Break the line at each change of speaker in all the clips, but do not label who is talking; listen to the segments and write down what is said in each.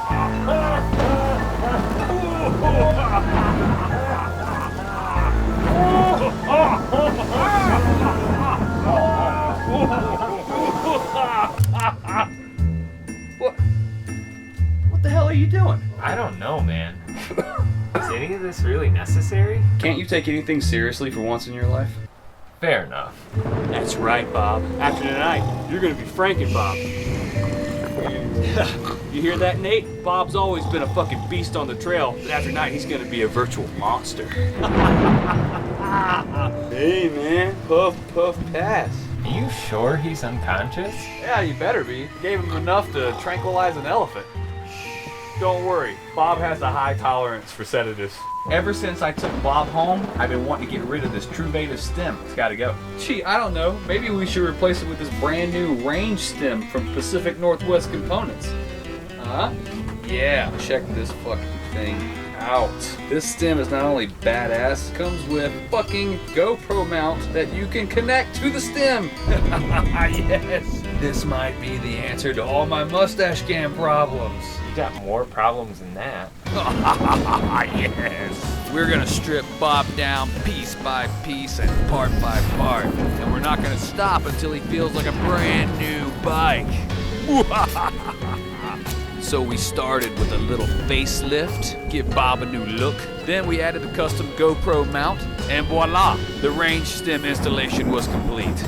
What the hell are you doing?
I don't know, man. Is any of this really necessary?
Can't you take anything seriously for once in your life?
Fair enough.
That's right, Bob. After tonight, you're gonna be Franken Bob. You hear that, Nate? Bob's always been a fucking beast on the trail, but after tonight, he's gonna be a virtual monster.
Hey, man. Puff, puff, pass.
Are you sure he's unconscious?
Yeah, you better be. Gave him enough to tranquilize an elephant. Don't worry, Bob has a high tolerance for sedatives. Ever since I took Bob home, I've been wanting to get rid of this Truvative stem. It's gotta go. Gee, I don't know. Maybe we should replace it with this brand new range stem from Pacific Northwest Components. Huh? Yeah, check this fucking thing out. This stem is not only badass, it comes with fucking GoPro mount that you can connect to the stem. Yes, this might be the answer to all my mustache cam problems.
You got more problems than that.
Yes. We're gonna strip Bob down piece by piece and part by part. And we're not gonna stop until he feels like a brand new bike. So we started with a little facelift, give Bob a new look. Then we added the custom GoPro mount, and voila, the range stem installation was complete.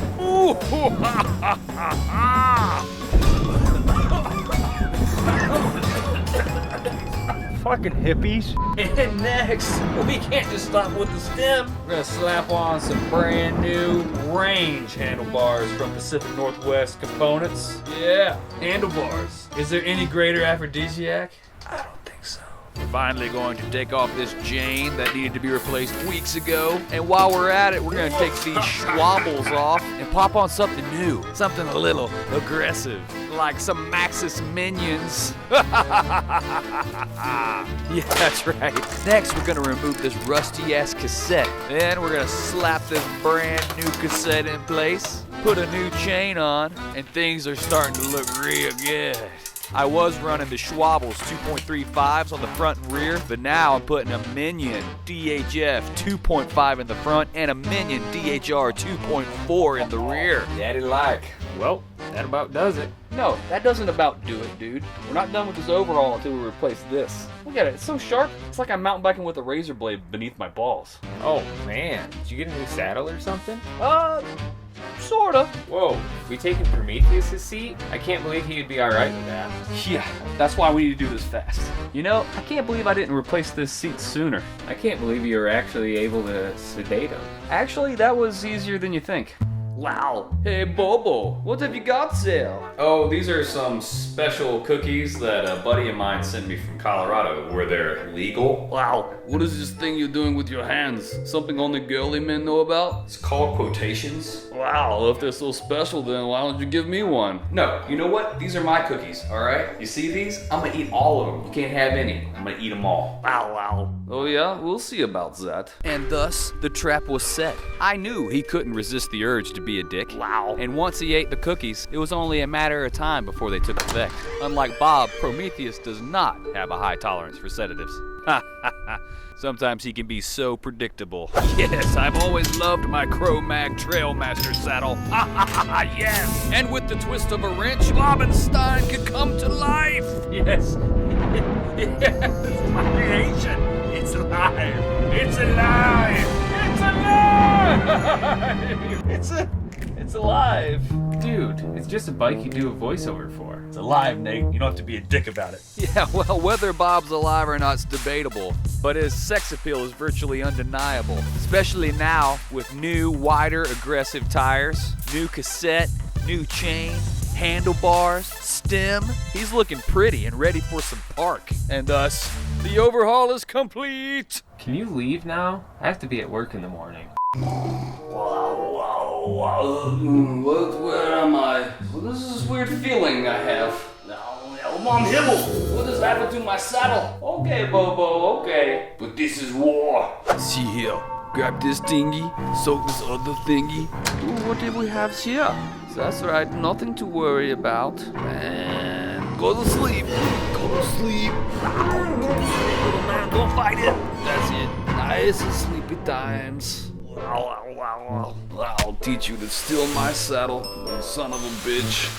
Fucking hippies.
And next, we can't just stop with the stem. We're gonna slap on some brand new range handlebars from Pacific Northwest Components. Yeah, handlebars. Is there any greater aphrodisiac? I don't think so. We're finally going to take off this chain that needed to be replaced weeks ago. And while we're at it, we're gonna take these schwabbles off and pop on something new. Something a little aggressive. Like some Maxis minions. Yeah, that's right. Next, we're gonna remove this rusty-ass cassette. Then we're gonna slap this brand new cassette in place, put a new chain on, and things are starting to look real good. I was running the Schwabbles 2.35s on the front and rear, but now I'm putting a Minion DHF 2.5 in the front and a Minion DHR 2.4 in the rear.
Daddy like. Well, that about does it.
No, that doesn't about do it, dude. We're not done with this overhaul until we replace this. Look at it, it's so sharp. It's like I'm mountain biking with a razor blade beneath my balls.
Oh man, did you get a new saddle or something?
Sorta.
Whoa, we taking Prometheus' seat? I can't believe he'd be alright with that.
Yeah, that's why we need to do this fast. You know, I can't believe I didn't replace this seat sooner.
I can't believe you were actually able to sedate him.
Actually, that was easier than you think. Wow. Hey, Bobo, what have you got there?
Oh, these are some special cookies that a buddy of mine sent me from Colorado, where they're legal.
Wow, what is this thing you're doing with your hands? Something only girly men know about?
It's called quotations.
Wow, if they're so special, then why don't you give me one?
No, you know what? These are my cookies, all right? You see these? I'm gonna eat all of them. You can't have any. I'm gonna eat them all.
Wow. Oh yeah, we'll see about that. And thus, the trap was set. I knew he couldn't resist the urge to be a dick. Wow. And once he ate the cookies, it was only a matter of time before they took effect. Unlike Bob, Prometheus does not have a high tolerance for sedatives. Sometimes he can be so predictable. Yes, I've always loved my Cro-Mag Trailmaster saddle. Yes! And with the twist of a wrench, Bobenstein could come to life. Yes. Yes, my creation. It's alive. It's alive. It's alive. It's alive.
Dude, it's just a bike you do a voiceover for.
It's alive, Nate. You don't have to be a dick about it. Yeah, well, whether Bob's alive or not's debatable, but his sex appeal is virtually undeniable, especially now with new, wider, aggressive tires, new cassette, new chain, handlebars, stem. He's looking pretty and ready for some park. And thus, the overhaul is complete.
Can you leave now? I have to be at work in the morning.
Where am I? Well, this is this weird feeling I have. Mom Hibble, what has happened to my saddle? Okay, Bobo, okay. But this is war. See here, grab this thingy, soak this other thingy. Ooh, what do we have here? That's right, nothing to worry about. And go to sleep. Go
Go sleep. Little man, go fight it. That's it. Nice and sleepy times. I'll teach you to steal my saddle, you son of a bitch.